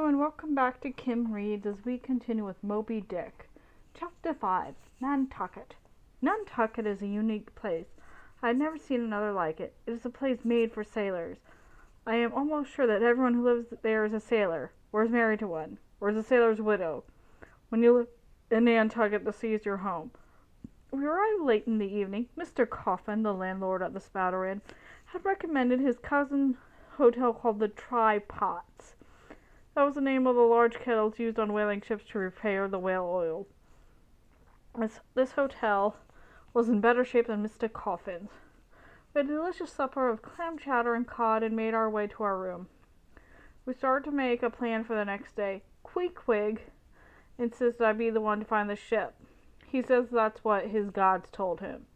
and welcome back to Kim Reads as we continue with Moby Dick. Chapter 5, Nantucket. Nantucket is a unique place. I had never seen another like it. It is a place made for sailors. I am almost sure that everyone who lives there is a sailor, or is married to one, or is a sailor's widow. When you live in Nantucket, the sea is your home. We arrived late in the evening. Mr. Coffin, the landlord at the Spouter Inn, had recommended his cousin's hotel called the Try-Pots. That was the name of the large kettles used on whaling ships to repair the whale oil. This hotel was in better shape than Mr. Coffin's. We had a delicious supper of clam chowder and cod and made our way to our room. We started to make a plan for the next day. Queequeg insisted I be the one to find the ship. He says that's what his gods told him.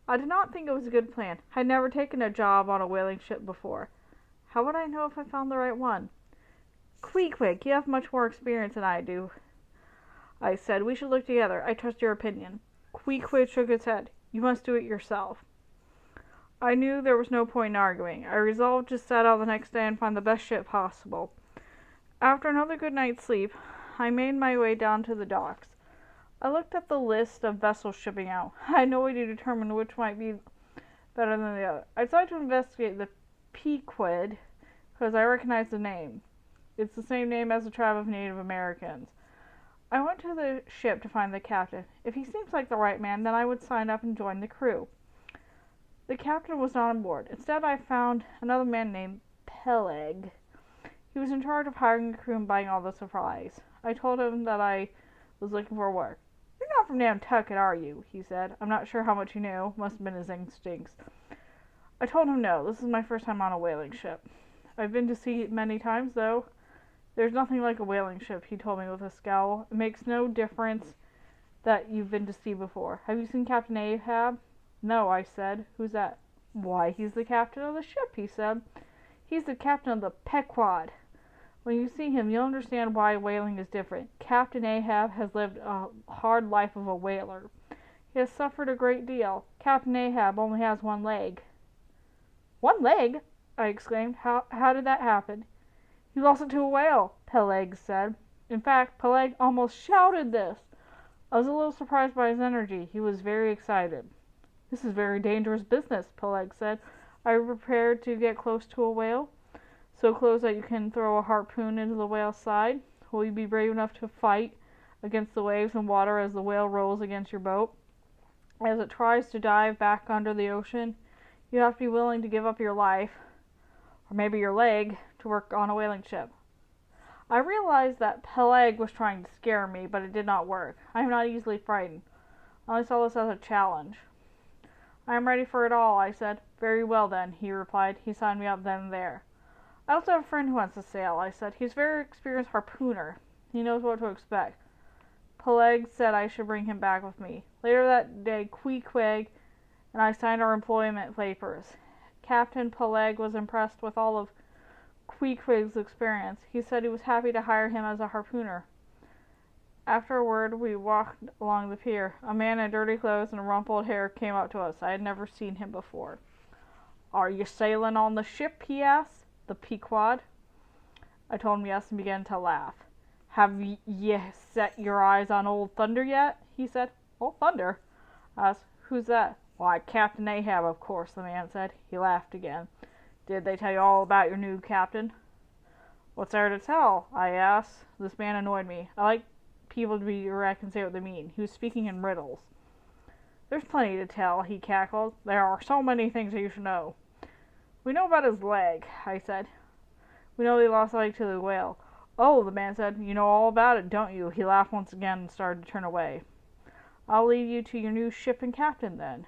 I did not think it was a good plan. I had never taken a job on a whaling ship before. How would I know if I found the right one? Queequeg, you have much more experience than I do, I said. We should look together. I trust your opinion. Queequeg shook his head. You must do it yourself. I knew there was no point in arguing. I resolved to set out the next day and find the best ship possible. After another good night's sleep, I made my way down to the docks. I looked at the list of vessels shipping out. I had no way to determine which might be better than the other. I decided to investigate the Pequod because I recognized the name. It's the same name as the tribe of Native Americans. I went to the ship to find the captain. If he seems like the right man, then I would sign up and join the crew. The captain was not on board. Instead, I found another man named Peleg. He was in charge of hiring the crew and buying all the supplies. I told him that I was looking for work. You're not from Nantucket, are you? He said. I'm not sure how much he knew. Must have been his instincts. I told him no. This is my first time on a whaling ship. I've been to sea many times, though. There's nothing like a whaling ship, he told me with a scowl. It makes no difference that you've been to sea before. Have you seen Captain Ahab? No, I said. Who's that? Why, he's the captain of the ship, he said. He's the captain of the Pequod. When you see him, you'll understand why whaling is different. Captain Ahab has lived a hard life of a whaler. He has suffered a great deal. Captain Ahab only has one leg. One leg? I exclaimed. How did that happen? He lost it to a whale, Peleg said. In fact, Peleg almost shouted this. I was a little surprised by his energy. He was very excited. This is very dangerous business, Peleg said. Are you prepared to get close to a whale? So close that you can throw a harpoon into the whale's side? Will you be brave enough to fight against the waves and water as the whale rolls against your boat? As it tries to dive back under the ocean, you have to be willing to give up your life, or maybe your leg, to work on a whaling ship. I realized that Peleg was trying to scare me, but it did not work. I am not easily frightened. I only saw this as a challenge. I am ready for it all, I said. Very well then, he replied. He signed me up then and there. I also have a friend who wants to sail, I said. He's a very experienced harpooner. He knows what to expect. Peleg said I should bring him back with me. Later that day, Queequeg and I signed our employment papers. Captain Peleg was impressed with all of Queequeg's experience. He said he was happy to hire him as a harpooner. Afterward, we walked along the pier. A man in dirty clothes and rumpled hair came up to us. I had never seen him before. Are you sailing on the ship? He asked. The Pequod. I told him yes and began to laugh. Have ye set your eyes on Old Thunder yet? He said. Old Thunder? I asked. Who's that? Why, Captain Ahab, of course, the man said. He laughed again. Did they tell you all about your new captain? What's there to tell? I asked. This man annoyed me. I like people to be direct and say what they mean. He was speaking in riddles. There's plenty to tell, he cackled. There are so many things that you should know. We know about his leg, I said. We know he lost a leg to the whale. Oh, the man said. You know all about it, don't you? He laughed once again and started to turn away. I'll leave you to your new ship and captain, then.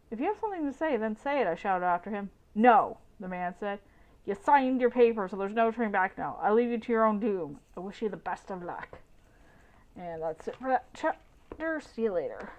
If you have something to say, then say it, I shouted after him. No, the man said. You signed your paper, so there's no turning back now. I leave you to your own doom. I wish you the best of luck. And that's it for that chapter. See you later.